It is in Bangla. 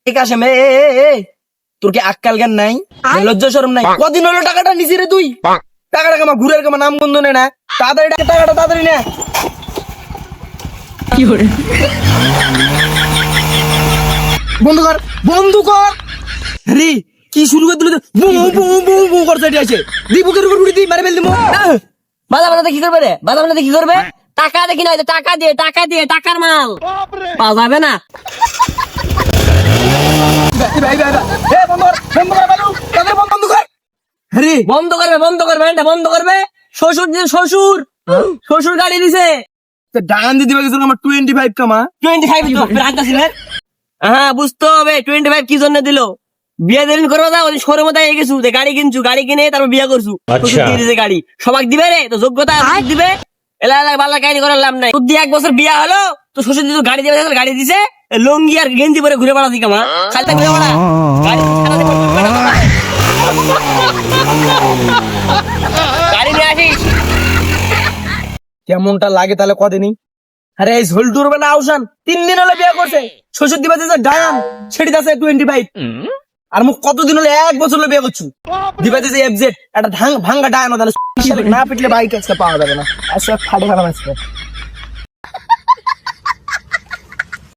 ঠিক আছে মে তোর কি আক্কাল জ্ঞান নাই লজ্জা শরম নাই কদিন হলো টাকাটা নিছি রে তুই টাকাটা কামা ঘুরের কামা নাম গন্ধ নে না তাড়াতাড়ি টাকাটা তাড়াতাড়ি নে কি করে বন্ধু কর রে কি শুরু করে দিল বু বু বু বু করতে আছে দি বুকের উপর উড়ি দি মারে ফেল দিমু বাদাম না কি করবে রে বাদাম না কি করবে টাকা দেখি না টাকা দিয়ে টাকার মাল পাওয়া যাবে না বন্ধ করবে শ্বশুর গাড়ি দিছে ডান দিদি গেছিল আমার 25 কামা 25 হ্যাঁ বুঝতে হবে 25 কি জন্য দিল বিয়ে দিন করবো না ওই শোরুমে তাই গেছু গাড়ি কিনছু গাড়ি কিনে তারপর বিয়ে করছু গাড়ি সবাক দিবে রে তো যোগ্যতা দিবে এলা বালা কাহিনী করার লাভ নাই তোর দিয়ে 1 বছর বিয়া হলো তো শ্বশুর দিদি গাড়ি দিবে গাড়ি দিছে লঙ্গি আর গেঞ্জি পরে ঘুরে বেড়াতি কামা খালটা ঘুরে বেড়া গাড়ি নিয়ে আসিস কেমনটা লাগে তাহলে কদিনই আরে এই ঝোলটুর বেলা আউসান 3 দিন হলো বিয়ে করছে শ্বশুর দিবা দিছে ডায়ান ছেড়ে দাসে 25 আর মুখ কতদিন হলো 1 বছর হলো বিয়ে করছু দিবা দিছে এফজেড একটা ভাঙ্গা ডায়ান তাহলে না পিটলে বাইক আজকে পাওয়া যাবে না আজকে ফাটে খারাপ আজকে